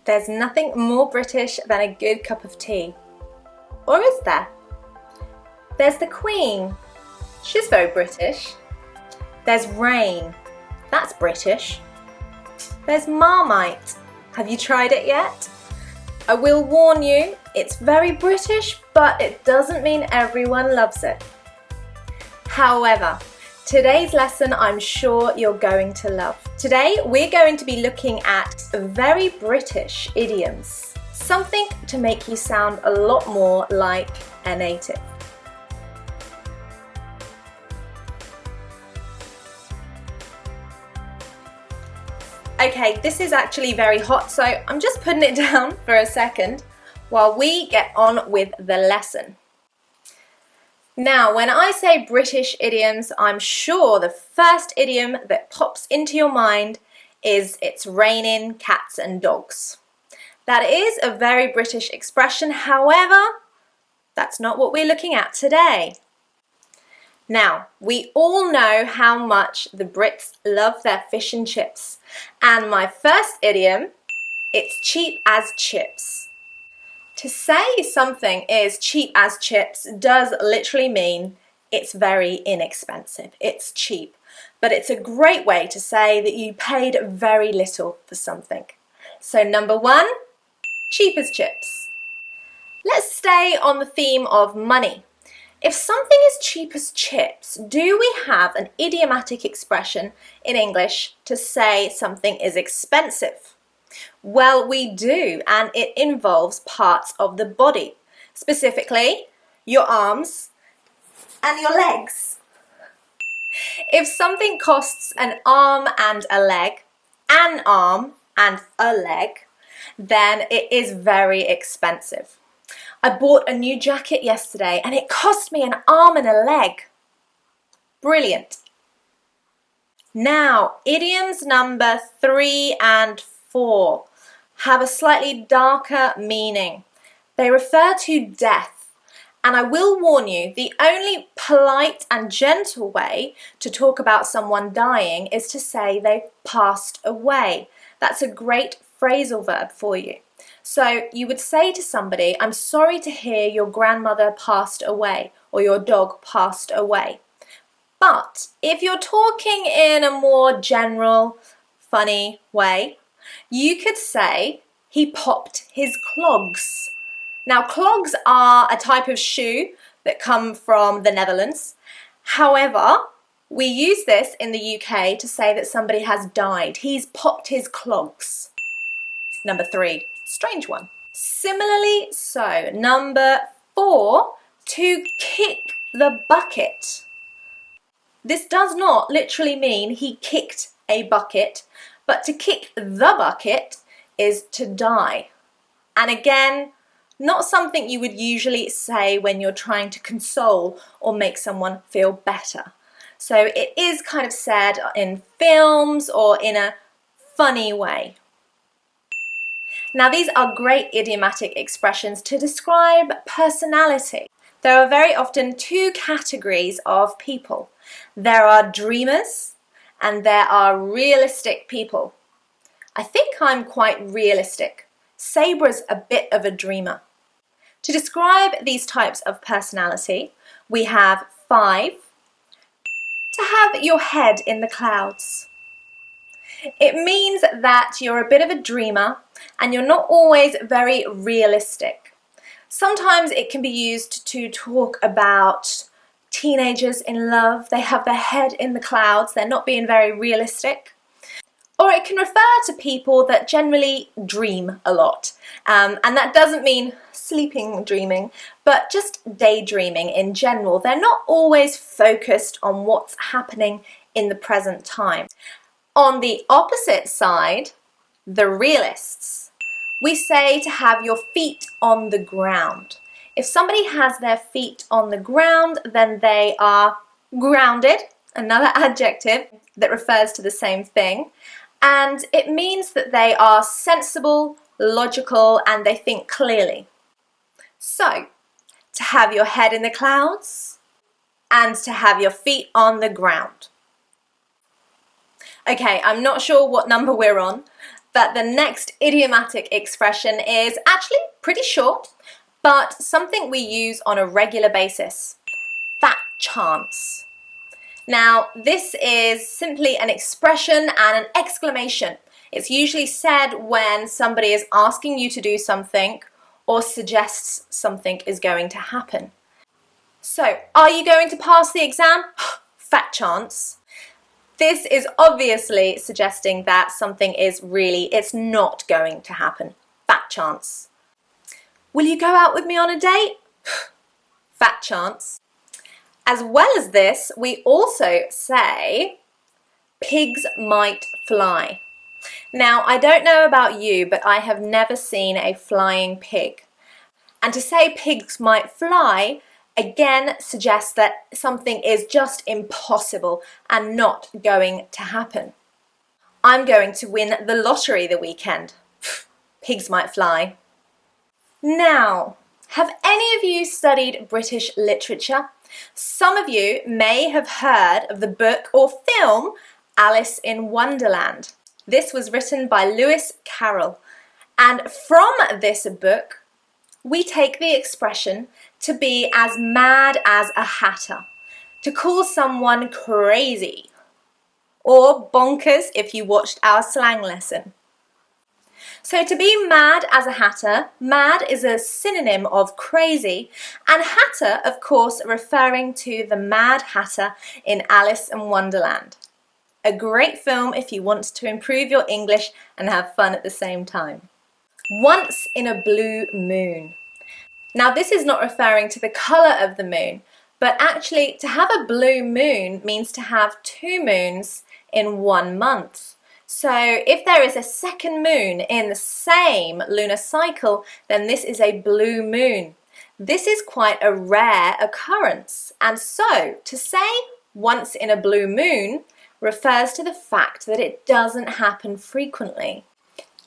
There's nothing more British than a good cup of tea. Or is there? There's the Queen. She's very British. There's rain. That's British. There's Marmite. Have you tried it yet? I will warn you, it's very British, but it doesn't mean everyone loves it. However, today's lesson I'm sure you're going to love. Today we're going to be looking at very British idioms. Something to make you sound a lot more like a native. Okay, this is actually very hot, so I'm just putting it down for a second while we get on with the lesson. Now, when I say British idioms, I'm sure the first idiom that pops into your mind is "it's raining cats and dogs." That is a very British expression, however, that's not what we're looking at today. Now, we all know how much the Brits love their fish and chips. And my first idiom, it's cheap as chips. To say something is cheap as chips does literally mean it's very inexpensive. It's cheap. But it's a great way to say that you paid very little for something. So number one, cheap as chips. Let's stay on the theme of money. If something is cheap as chips, do we have an idiomatic expression in English to say something is expensive? Well, we do, and it involves parts of the body, specifically your arms and your legs. If something costs an arm and a leg, then it is very expensive. I bought a new jacket yesterday and it cost me an arm and a leg. Brilliant. Now, idioms number 3 and 4 have a slightly darker meaning. They refer to death. And I will warn you, the only polite and gentle way to talk about someone dying is to say they passed away. That's a great phrasal verb for you. So you would say to somebody, "I'm sorry to hear your grandmother passed away," or "your dog passed away." But if you're talking in a more general, funny way, you could say, "He popped his clogs." Now, clogs are a type of shoe that come from the Netherlands. However, we use this in the UK to say that somebody has died. He's popped his clogs. Number 3. Strange one. Similarly so, number 4, to kick the bucket. This does not literally mean he kicked a bucket, but to kick the bucket is to die. And again, not something you would usually say when you're trying to console or make someone feel better. So it is kind of said in films or in a funny way. Now, these are great idiomatic expressions to describe personality. There are very often 2 categories of people. There are dreamers and there are realistic people. I think I'm quite realistic. Sabrah's a bit of a dreamer. To describe these types of personality, we have 5. To have your head in the clouds. It means that you're a bit of a dreamer and you're not always very realistic. Sometimes it can be used to talk about teenagers in love. They have their head in the clouds, they're not being very realistic. Or it can refer to people that generally dream a lot. And that doesn't mean sleeping dreaming, but just daydreaming in general. They're not always focused on what's happening in the present time. On the opposite side, the realists, we say to have your feet on the ground. If somebody has their feet on the ground, then they are grounded, another adjective that refers to the same thing. And it means that they are sensible, logical, and they think clearly. So, to have your head in the clouds and to have your feet on the ground. Okay, I'm not sure what number we're on, But the next idiomatic expression is actually pretty short, but something we use on a regular basis. Fat chance. Now, this is simply an expression and an exclamation. It's usually said when somebody is asking you to do something or suggests something is going to happen. So, are you going to pass the exam? Fat chance. This is obviously suggesting that something is it's not going to happen. Fat chance. Will you go out with me on a date? Fat chance. As well as this, we also say, pigs might fly. Now, I don't know about you, but I have never seen a flying pig. And to say pigs might fly, again, suggests that something is just impossible and not going to happen. I'm going to win the lottery the weekend. Pigs might fly. Now, have any of you studied British literature? Some of you may have heard of the book or film Alice in Wonderland. This was written by Lewis Carroll, and from this book we take the expression to be as mad as a hatter, to call someone crazy, or bonkers if you watched our slang lesson. So to be mad as a hatter, mad is a synonym of crazy, and hatter, of course, referring to the Mad Hatter in Alice in Wonderland. A great film if you want to improve your English and have fun at the same time. Once in a blue moon. Now this is not referring to the colour of the moon, but actually to have a blue moon means to have 2 moons in 1 month. So if there is a second moon in the same lunar cycle, then this is a blue moon. This is quite a rare occurrence, and so to say once in a blue moon refers to the fact that it doesn't happen frequently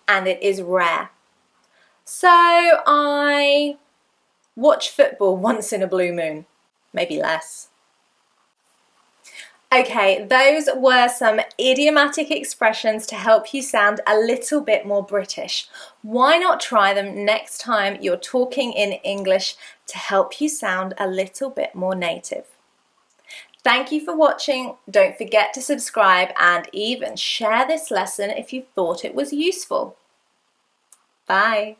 and it is rare. So I watch football once in a blue moon, maybe less. Okay, those were some idiomatic expressions to help you sound a little bit more British. Why not try them next time you're talking in English to help you sound a little bit more native? Thank you for watching. Don't forget to subscribe and even share this lesson if you thought it was useful. Bye.